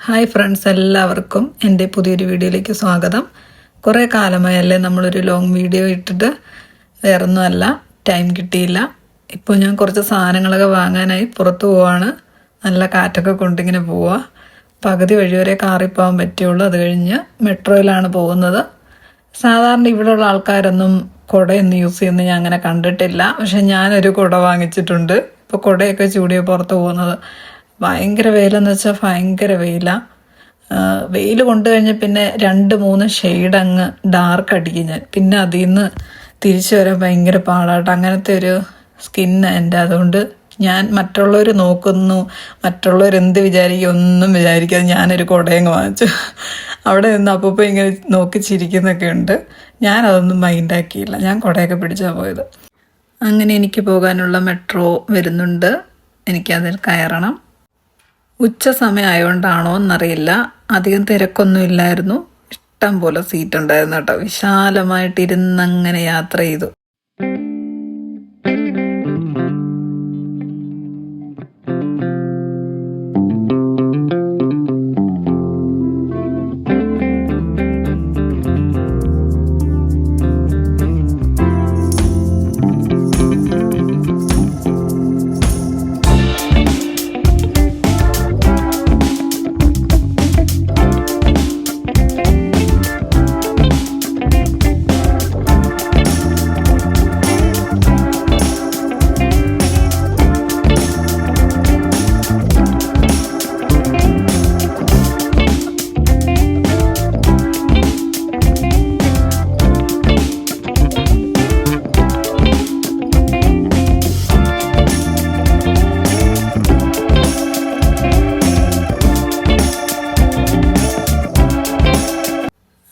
Hi friends, എല്ലാവർക്കും എൻ്റെ പുതിയൊരു വീഡിയോയിലേക്ക് സ്വാഗതം. കുറേ കാലമായല്ലേ നമ്മളൊരു ലോങ് വീഡിയോ ഇട്ടിട്ട്. വേറൊന്നുമല്ല, ടൈം കിട്ടിയില്ല. ഇപ്പോൾ ഞാൻ കുറച്ച് സാധനങ്ങളൊക്കെ വാങ്ങാനായി പുറത്തു പോവാണ്. നല്ല കാറ്റൊക്കെ കൊണ്ടിങ്ങനെ പോവുക. പകുതി വഴി വരെ കാറിൽ പോകാൻ പറ്റുള്ളൂ. അത് കഴിഞ്ഞ് മെട്രോയിലാണ് പോകുന്നത്. സാധാരണ ഇവിടെയുള്ള ആൾക്കാരൊന്നും കുടയൊന്നും യൂസ് ചെയ്യുന്നത് ഞാൻ അങ്ങനെ കണ്ടിട്ടില്ല. പക്ഷെ ഞാനൊരു കുട വാങ്ങിച്ചിട്ടുണ്ട്. ഇപ്പോൾ കുടയൊക്കെ ചൂടിയ പുറത്ത് പോകുന്നത്. ഭയങ്കര വെയിലെന്ന് വെച്ചാൽ ഭയങ്കര വെയിലാണ്. വെയിൽ കൊണ്ടു കഴിഞ്ഞാൽ പിന്നെ 2-3 ഷെയ്ഡ് അങ്ങ് ഡാർക്ക് അടിക്കും ഞാൻ. പിന്നെ അതിൽ നിന്ന് തിരിച്ചു വരാൻ ഭയങ്കര പാടായിട്ട് അങ്ങനത്തെ ഒരു സ്കിന്നാണ് എൻ്റെ. അതുകൊണ്ട് ഞാൻ മറ്റുള്ളവർ നോക്കുന്നു, മറ്റുള്ളവരെന്ത് വിചാരിക്കും ഒന്നും വിചാരിക്കാതെ ഞാനൊരു കുടയങ്ങ് വാങ്ങിച്ചു. അവിടെ നിന്ന് അപ്പോൾ ഇങ്ങനെ നോക്കി ചിരിക്കുന്നൊക്കെ ഉണ്ട്. ഞാനതൊന്നും മൈൻഡാക്കിയില്ല. ഞാൻ കുടയൊക്കെ പിടിച്ചാണ് പോയത്. അങ്ങനെ എനിക്ക് പോകാനുള്ള മെട്രോ വരുന്നുണ്ട്. എനിക്കതിൽ കയറണം. ഉച്ച സമയം ആയതുകൊണ്ടാണോ എന്നറിയില്ല, അധികം തിരക്കൊന്നും ഇല്ലായിരുന്നു. ഇഷ്ടം പോലെ സീറ്റ് ഉണ്ടായിരുന്നു കേട്ടോ. വിശാലമായിട്ടിരുന്നങ്ങനെ യാത്ര ചെയ്തു.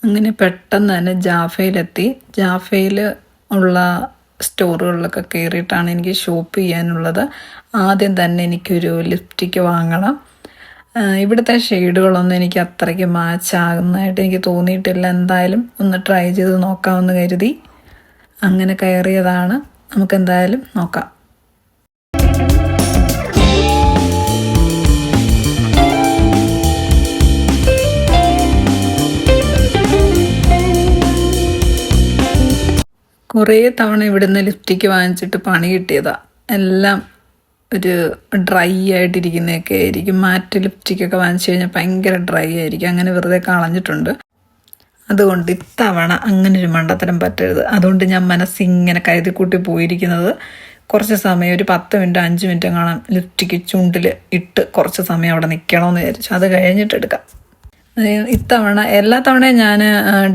അങ്ങനെ പെട്ടെന്ന് തന്നെ ജാഫയിലെത്തി. ജാഫയിൽ ഉള്ള സ്റ്റോറുകളിലൊക്കെ കയറിയിട്ടാണ് എനിക്ക് ഷോപ്പ് ചെയ്യാനുള്ളത്. ആദ്യം തന്നെ എനിക്കൊരു ലിപ്സ്റ്റിക്ക് വാങ്ങണം. ഇവിടുത്തെ ഷെയ്ഡുകളൊന്നും എനിക്ക് അത്രയ്ക്ക് മാച്ച് ആകുന്നതായിട്ട് എനിക്ക് തോന്നിയിട്ടില്ല. എന്തായാലും ഒന്ന് ട്രൈ ചെയ്ത് നോക്കാമെന്ന് കരുതി അങ്ങനെ കയറിയതാണ്. നമുക്കെന്തായാലും നോക്കാം. കുറേ തവണ ഇവിടുന്ന് ലിപ്സ്റ്റിക്ക് വാങ്ങിച്ചിട്ട് പണി കിട്ടിയതാണ്. എല്ലാം ഒരു ഡ്രൈ ആയിട്ടിരിക്കുന്നതൊക്കെ ആയിരിക്കും. മാറ്റ് ലിപ്സ്റ്റിക്കൊക്കെ വാങ്ങിച്ചു കഴിഞ്ഞാൽ ഭയങ്കര ഡ്രൈ ആയിരിക്കും. അങ്ങനെ വെറുതെ കളഞ്ഞിട്ടുണ്ട്. അതുകൊണ്ട് ഇത്തവണ അങ്ങനെ ഒരു മണ്ടത്തരം പറ്റരുത്. അതുകൊണ്ട് ഞാൻ മനസ്സിങ്ങനെ കരുതിക്കൂട്ടി പോയിരിക്കുന്നത് കുറച്ച് സമയം, ഒരു 10 മിനിറ്റ് 5 മിനിറ്റ് കാണാം ലിപ്സ്റ്റിക്ക് ചുണ്ടിൽ ഇട്ട് കുറച്ച് സമയം അവിടെ നിൽക്കണമെന്ന് വിചാരിച്ചു. അത് കഴിഞ്ഞിട്ട് എടുക്കാം. ഇത്തവണ എല്ലാ തവണയും ഞാൻ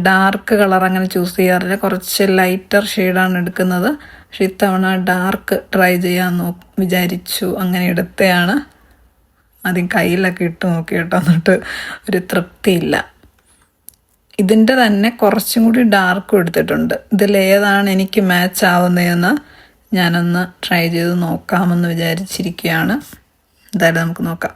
ഡാർക്ക് കളർ അങ്ങനെ ചൂസ് ചെയ്യാറില്ല. കുറച്ച് ലൈറ്റർ ഷെയ്ഡാണ് എടുക്കുന്നത്. പക്ഷെ ഇത്തവണ ഡാർക്ക് ട്രൈ ചെയ്യാൻ വിചാരിച്ചു. അങ്ങനെ എടുത്തതാണ്. ആദ്യം കയ്യിലൊക്കെ ഇട്ട് നോക്കി കേട്ടോ. എന്നിട്ട് ഒരു തൃപ്തിയില്ല. ഇതിൻ്റെ തന്നെ കുറച്ചും കൂടി ഡാർക്കും എടുത്തിട്ടുണ്ട്. ഇതിലേതാണ് എനിക്ക് മാച്ച് ആവുന്നതെന്ന് ഞാനൊന്ന് ട്രൈ ചെയ്ത് നോക്കാമെന്ന് വിചാരിച്ചിരിക്കുകയാണ്. എന്തായാലും നമുക്ക് നോക്കാം.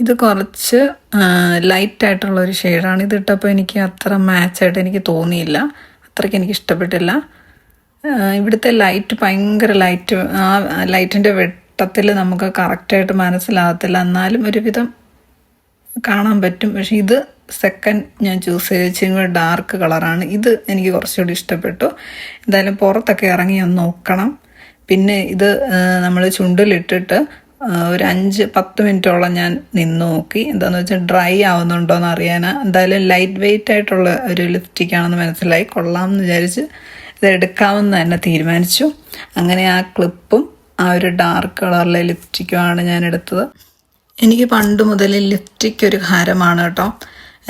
ഇത് കുറച്ച് ലൈറ്റായിട്ടുള്ളൊരു ഷെയ്ഡാണ്. ഇതിട്ടപ്പോൾ എനിക്ക് അത്ര മാച്ചായിട്ട് എനിക്ക് തോന്നിയില്ല. അത്രയ്ക്ക് എനിക്ക് ഇഷ്ടപ്പെട്ടില്ല. ഇവിടുത്തെ ലൈറ്റ് ഭയങ്കര ലൈറ്റ്. ആ ലൈറ്റിൻ്റെ വെട്ടത്തിൽ നമുക്ക് കറക്റ്റായിട്ട് മനസ്സിലാകത്തില്ല. എന്നാലും ഒരുവിധം കാണാൻ പറ്റും. പക്ഷെ ഇത് സെക്കൻഡ് ഞാൻ ചൂസ് ചെയ്ത് ഡാർക്ക് കളറാണ്. ഇത് എനിക്ക് കുറച്ചുകൂടി ഇഷ്ടപ്പെട്ടു. എന്തായാലും പുറത്തൊക്കെ ഇറങ്ങി ഒന്ന് നോക്കണം. പിന്നെ ഇത് നമ്മൾ ചുണ്ടിലിട്ടിട്ട് ഒരു 5-10 മിനിറ്റോളം ഞാൻ നിന്ന് നോക്കി. എന്താണെന്ന് വെച്ചാൽ ഡ്രൈ ആവുന്നുണ്ടോ എന്ന് അറിയാനാ. എന്തായാലും ലൈറ്റ് വെയിറ്റ് ആയിട്ടുള്ള ഒരു ലിപ്സ്റ്റിക്കാണെന്ന് മനസ്സിലായി. കൊള്ളാമെന്ന് വിചാരിച്ച് ഇത് എടുക്കാമെന്ന് തന്നെ തീരുമാനിച്ചു. അങ്ങനെ ആ ക്ലിപ്പും ആ ഒരു ഡാർക്ക് കളറിലെ ലിപ്സ്റ്റിക്കുമാണ് ഞാൻ എടുത്തത്. എനിക്ക് പണ്ട് മുതൽ ലിപ്സ്റ്റിക് ഒരു ഹരമാണ് കേട്ടോ.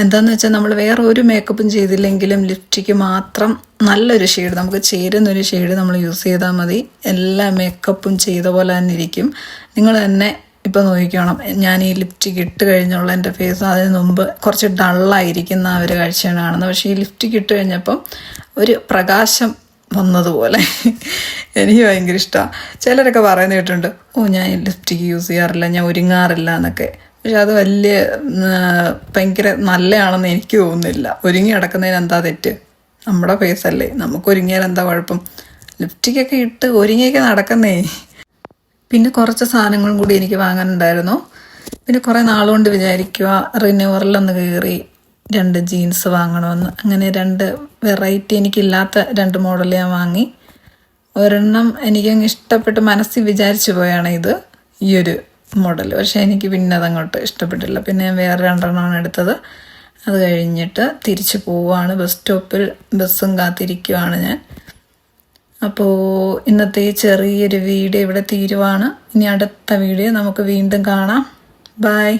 എന്താണെന്ന് വെച്ചാൽ നമ്മൾ വേറെ ഒരു മേക്കപ്പും ചെയ്തില്ലെങ്കിലും ലിപ്സ്റ്റിക്ക് മാത്രം നല്ലൊരു ഷെയ്ഡ്, നമുക്ക് ചേരുന്നൊരു ഷെയ്ഡ് നമ്മൾ യൂസ് ചെയ്താൽ മതി. എല്ലാ മേക്കപ്പും ചെയ്ത പോലെ തന്നെ ഇരിക്കും. നിങ്ങൾ തന്നെ ഇപ്പോൾ നോക്കിക്കണം, ഞാൻ ഈ ലിപ്സ്റ്റിക്ക് ഇട്ട് കഴിഞ്ഞുള്ള എൻ്റെ ഫേസ് അതിന് മുമ്പ് കുറച്ച് ഡള്ളായിരിക്കുന്ന ആ ഒരു കാഴ്ചയാണ് കാണുന്നത്. പക്ഷേ ഈ ലിപ്സ്റ്റിക്ക് ഇട്ട് കഴിഞ്ഞപ്പം ഒരു പ്രകാശം വന്നതുപോലെ എനിക്ക് ഭയങ്കര ഇഷ്ടമാണ്. ചിലരൊക്കെ പറയുന്ന കേട്ടിട്ടുണ്ട്, ഞാൻ ലിപ്സ്റ്റിക്ക് യൂസ് ചെയ്യാറില്ല, ഞാൻ ഒരുങ്ങാറില്ല എന്നൊക്കെ. പക്ഷെ അത് ഭയങ്കര നല്ലതാണെന്ന് എനിക്ക് തോന്നുന്നില്ല. ഒരുങ്ങി നടക്കുന്നതിന് എന്താ തെറ്റ്? നമ്മുടെ ഫേസ് അല്ലേ, നമുക്ക് ഒരുങ്ങിയാൽ എന്താ കുഴപ്പം? ലിപ്സ്റ്റിക്കൊക്കെ ഇട്ട് ഒരുങ്ങിയൊക്കെ നടക്കുന്നേ. പിന്നെ കുറച്ച് സാധനങ്ങളും കൂടി എനിക്ക് വാങ്ങാനുണ്ടായിരുന്നു. പിന്നെ കുറേ നാളുകൊണ്ട് വിചാരിക്കുക റിന്യൂവറിലൊന്ന് കയറി 2 ജീൻസ് വാങ്ങണമെന്ന്. അങ്ങനെ 2 വെറൈറ്റി, എനിക്കില്ലാത്ത 2 മോഡൽ ഞാൻ വാങ്ങി. ഒരെണ്ണം എനിക്കങ്ങ് ഇഷ്ടപ്പെട്ട് മനസ്സിൽ വിചാരിച്ചു പോയാണ് ഈ ഒരു മോഡൽ. പക്ഷേ എനിക്ക് പിന്നെ അതങ്ങോട്ട് ഇഷ്ടപ്പെട്ടില്ല. പിന്നെ ഞാൻ വേറെ 2 എണ്ണമാണ് എടുത്തത്. അത് കഴിഞ്ഞിട്ട് തിരിച്ചു പോവുകയാണ്. ബസ് സ്റ്റോപ്പിൽ ബസ്സും കാത്തിരിക്കുവാണ് ഞാൻ. അപ്പോൾ ഇന്നത്തെ ഈ ചെറിയൊരു വീഡിയോ ഇവിടെ തീരുവാണ്. ഇനി അടുത്ത വീഡിയോ നമുക്ക് വീണ്ടും കാണാം. ബൈ.